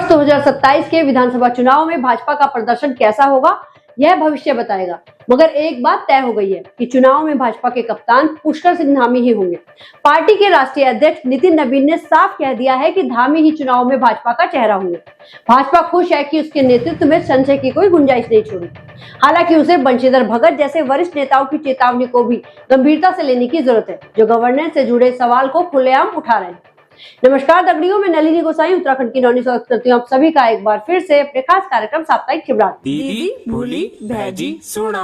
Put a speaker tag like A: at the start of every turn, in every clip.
A: 2027 के विधानसभा चुनाव में भाजपा का प्रदर्शन कैसा होगा, यह भविष्य बताएगा। मगर एक बात तय हो गई है कि चुनाव में भाजपा के कप्तान पुष्कर सिंह धामी ही होंगे। पार्टी के राष्ट्रीय अध्यक्ष नितिन नवीन ने साफ कह दिया है कि धामी ही चुनाव में भाजपा का चेहरा होंगे। भाजपा खुश है कि उसके नेतृत्व में संशय की कोई गुंजाइश नहीं छोड़ी। हालांकि उसे बंशीधर भगत जैसे वरिष्ठ नेताओं की चेतावनी को भी गंभीरता से लेने की जरूरत है, जो गवर्नेंस से जुड़े सवाल को खुलेआम उठा रहे हैं। नमस्कार दगड़ियों, में नलिनी गोसाई उत्तराखंड की नौनी स्वागत करती हूँ आप सभी का एक बार फिर से अपने खास कार्यक्रम साप्ताहिक चिबड़ाट।
B: दीदी भूली भैजी सुना।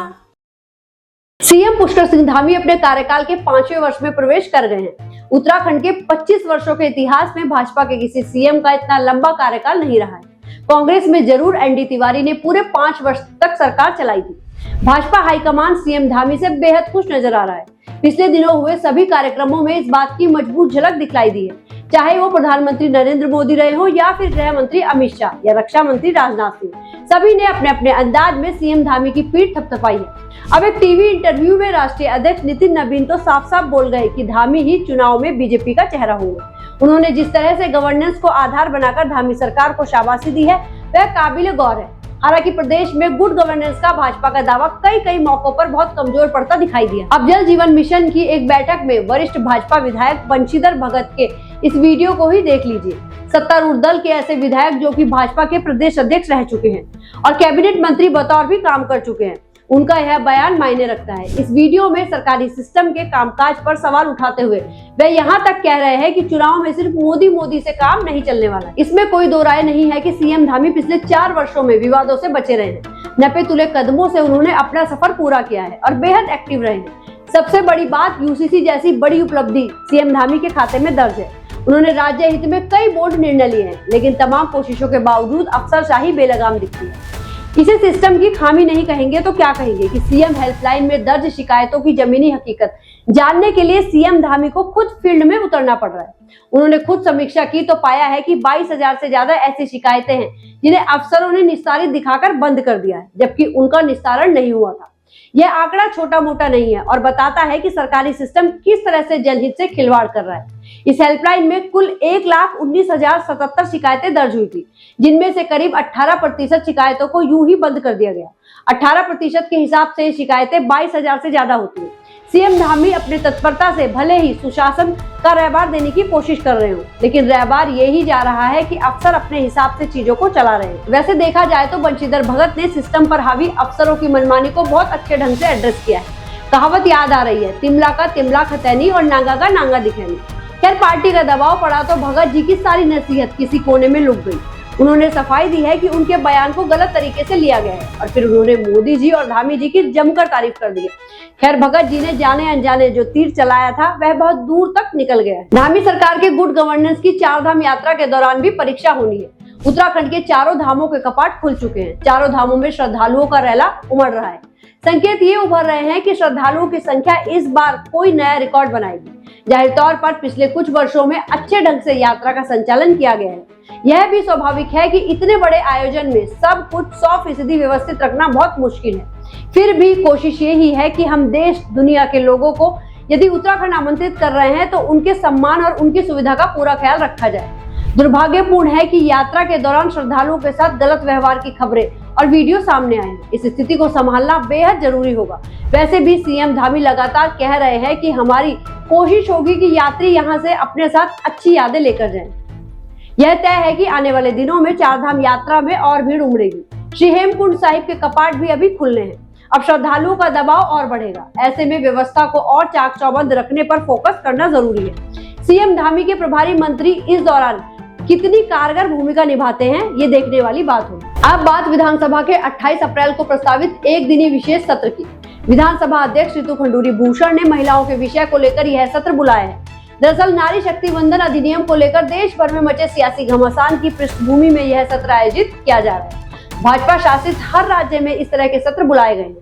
A: सीएम पुष्कर सिंह धामी अपने कार्यकाल के 5वें वर्ष में प्रवेश कर गए हैं। उत्तराखंड के 25 वर्षों के इतिहास में भाजपा के किसी सीएम का इतना लंबा कार्यकाल नहीं रहा है। कांग्रेस में जरूर एनडी तिवारी ने पूरे 5 वर्ष तक सरकार चलाई थी। भाजपा हाईकमान सीएम धामी से बेहद खुश नजर आ रहा है। पिछले दिनों हुए सभी कार्यक्रमों में इस बात की मजबूत झलक दिखलाई दी है, चाहे वो प्रधानमंत्री नरेंद्र मोदी रहे हो या फिर गृह मंत्री अमित शाह या रक्षा मंत्री राजनाथ सिंह। सभी ने अपने अपने अंदाज में सीएम धामी की पीठ थपथपाई है। अब एक टीवी इंटरव्यू में राष्ट्रीय अध्यक्ष नितिन नवीन तो साफ साफ बोल गए कि धामी ही चुनाव में बीजेपी का चेहरा होंगे। उन्होंने जिस तरह से गवर्नेंस को आधार बनाकर धामी सरकार को शाबाशी दी है, वह काबिले गौर है। हालांकि प्रदेश में गुड गवर्नेंस का भाजपा का दावा कई मौकों पर बहुत कमजोर पड़ता दिखाई दिया। अब जल जीवन मिशन की एक बैठक में वरिष्ठ भाजपा विधायक बंशीधर भगत के इस वीडियो को ही देख लीजिए। सत्तारूढ़ दल के ऐसे विधायक जो कि भाजपा के प्रदेश अध्यक्ष रह चुके हैं और कैबिनेट मंत्री बतौर भी काम कर चुके हैं, उनका यह बयान मायने रखता है। इस वीडियो में सरकारी सिस्टम के कामकाज पर सवाल उठाते हुए वे यहाँ तक कह रहे हैं कि चुनाव में सिर्फ मोदी से काम नहीं चलने वाला। इसमें कोई दो राय नहीं है कि सीएम धामी पिछले 4 वर्षों में विवादों से बचे रहे हैं। नपे तुले कदमों से उन्होंने अपना सफर पूरा किया है और बेहद एक्टिव रहे हैं। सबसे बड़ी बात, यूसीसी जैसी बड़ी उपलब्धि सीएम धामी के खाते में दर्ज है। उन्होंने राज्य हित में कई बोल्ड निर्णय लिए हैं, लेकिन तमाम कोशिशों के बावजूद अफसरशाही बेलगाम दिखती है। इसे सिस्टम की खामी नहीं कहेंगे तो क्या कहेंगे कि सीएम हेल्पलाइन में दर्ज शिकायतों की जमीनी हकीकत जानने के लिए सीएम धामी को खुद फील्ड में उतरना पड़ रहा है। उन्होंने खुद समीक्षा की तो पाया है कि 22,000 से ज्यादा ऐसी शिकायतें हैं जिन्हें अफसरों ने निस्तारित दिखाकर बंद कर दिया है, जबकि उनका निस्तारण नहीं हुआ था। यह आंकड़ा छोटा मोटा नहीं है और बताता है कि सरकारी सिस्टम किस तरह से जनहित से खिलवाड़ कर रहा है। इस हेल्पलाइन में कुल 1,19,077 शिकायतें दर्ज हुई थी, जिनमें से करीब 18% शिकायतों को यूं ही बंद कर दिया गया। 18% के हिसाब से शिकायतें 22,000 से ज्यादा होती है। सीएम धामी अपने तत्परता से भले ही सुशासन का रहबार देने की कोशिश कर रहे हो, लेकिन रहबार यही जा रहा है कि अफसर अपने हिसाब से चीजों को चला रहे हैं। वैसे देखा जाए तो बंशीधर भगत ने सिस्टम पर हावी अफसरों की मनमानी को बहुत अच्छे ढंग से एड्रेस किया है। कहावत याद आ रही है, तिमला का तिमला खतैनी और नांगा का नांगा दिखैनी। खैर, पार्टी का दबाव पड़ा तो भगत जी की सारी नसीहत किसी कोने में लुक गई। उन्होंने सफाई दी है कि उनके बयान को गलत तरीके से लिया गया है और फिर उन्होंने मोदी जी और धामी जी की जमकर तारीफ कर दी है। खैर, भगत जी ने जाने अनजाने जो तीर चलाया था वह बहुत दूर तक निकल गया है। धामी सरकार के गुड गवर्नेंस की 4 धाम यात्रा के दौरान भी परीक्षा होनी है। उत्तराखंड के चारों धामों के कपाट खुल चुके हैं। चारों धामों में श्रद्धालुओं का रैला उमड़ रहा है। संकेत ये उभर रहे हैं कि श्रद्धालुओं की संख्या इस बार कोई नया रिकॉर्ड बनाएगी। जाहिर तौर पर पिछले कुछ वर्षों में अच्छे ढंग से यात्रा का संचालन किया गया है। यह भी स्वाभाविक है कि इतने बड़े आयोजन में सब कुछ 100% व्यवस्थित रखना बहुत मुश्किल है। फिर भी कोशिश यही है कि हम देश दुनिया के लोगों को यदि उत्तराखंड आमंत्रित कर रहे हैं तो उनके सम्मान और उनकी सुविधा का पूरा ख्याल रखा जाए। दुर्भाग्यपूर्ण है कि यात्रा के दौरान श्रद्धालुओं के साथ गलत व्यवहार की खबरें और वीडियो सामने आए हैं। इस स्थिति को संभालना बेहद जरूरी होगा। वैसे भी सीएम धामी लगातार कह रहे हैं कि हमारी कोशिश होगी कि यात्री यहां से अपने साथ अच्छी यादें लेकर जाएं। यह तय है कि आने वाले दिनों में 4 धाम यात्रा में और भीड़ उमड़ेगी। श्री हेमकुंड साहिब के कपाट भी अभी खुलने हैं। अब श्रद्धालुओं का दबाव और बढ़ेगा। ऐसे में व्यवस्था को और चाक चौबंद रखने पर फोकस करना जरूरी है। सीएम धामी के प्रभारी मंत्री इस दौरान कितनी कारगर भूमिका निभाते हैं, ये देखने वाली बात होगी। अब बात विधानसभा के 28 अप्रैल को प्रस्तावित एक दिनी विशेष सत्र की। विधानसभा अध्यक्ष ऋतु खंडूरी भूषण ने महिलाओं के विषय को लेकर यह सत्र बुलाया है। दरअसल नारी शक्ति वंदन अधिनियम को लेकर देश भर में मचे सियासी घमासान की पृष्ठभूमि में यह सत्र आयोजित किया जा रहा है। भाजपा शासित हर राज्य में इस तरह के सत्र बुलाए गए हैं।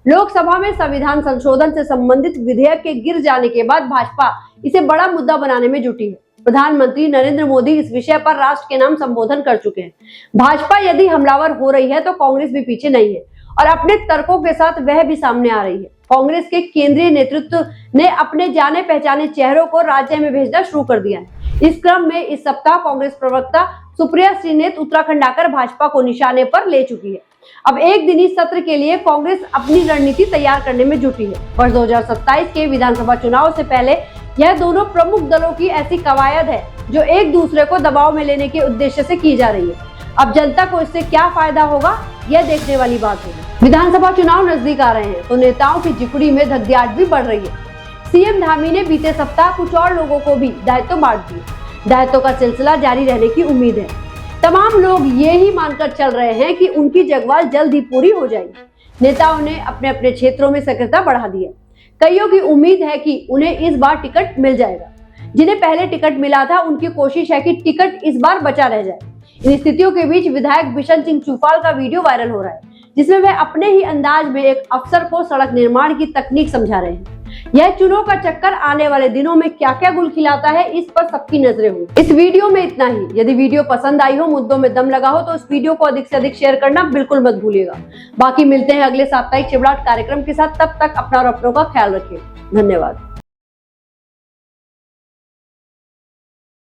A: लोकसभा में संविधान संशोधन से संबंधित विधेयक के गिर जाने के बाद भाजपा इसे बड़ा मुद्दा बनाने में जुटी है। प्रधानमंत्री नरेंद्र मोदी इस विषय पर राष्ट्र के नाम संबोधन कर चुके हैं। भाजपा यदि हमलावर हो रही है तो कांग्रेस भी पीछे नहीं है और अपने तर्कों के साथ वह भी सामने आ रही है। कांग्रेस के केंद्रीय नेतृत्व ने अपने जाने पहचाने चेहरों को राज्य में भेजना शुरू कर दिया है। इस क्रम में इस सप्ताह कांग्रेस प्रवक्ता सुप्रिया श्रीनेत उत्तराखंड आकर भाजपा को निशाने पर ले चुकी है। अब एक दिनी सत्र के लिए कांग्रेस अपनी रणनीति तैयार करने में जुटी है। वर्ष 2027 के विधानसभा चुनाव से पहले यह दोनों प्रमुख दलों की ऐसी कवायद है जो एक दूसरे को दबाव में लेने के उद्देश्य से की जा रही है। अब जनता को इससे क्या फायदा होगा, यह देखने वाली बात होगी। विधानसभा चुनाव नजदीक आ रहे हैं तो नेताओं की जिकुड़ी में धकधकाहट भी बढ़ रही है। सीएम धामी ने बीते सप्ताह कुछ और लोगों को भी दायित्व बांट दिए। दायित्व का सिलसिला जारी रहने की उम्मीद है। तमाम लोग ये ही मानकर चल रहे हैं कि उनकी जगवाल जल्द ही पूरी हो जाएगी। नेताओं ने अपने अपने क्षेत्रों में सक्रियता बढ़ा दी है। कईयों की उम्मीद है कि उन्हें इस बार टिकट मिल जाएगा। जिन्हें पहले टिकट मिला था उनकी कोशिश है कि टिकट इस बार बचा रह जाए। इन स्थितियों के बीच विधायक बिशन सिंह चुफाल का वीडियो वायरल हो रहा है, जिसमें वह अपने ही अंदाज में एक अफसर को सड़क निर्माण की तकनीक समझा रहे हैं। यह चुनाव का चक्कर आने वाले दिनों में क्या क्या गुल खिलाता है, इस पर सबकी नजरें होंगी। इस वीडियो में इतना ही। यदि वीडियो पसंद आई हो, मुद्दों में दम लगा हो तो इस वीडियो को अधिक से अधिक शेयर करना बिल्कुल मत भूलिएगा। बाकी मिलते हैं अगले साप्ताहिक चिबड़ाहट कार्यक्रम के साथ। तब तक अपना और अपनों का ख्याल रखिए। धन्यवाद।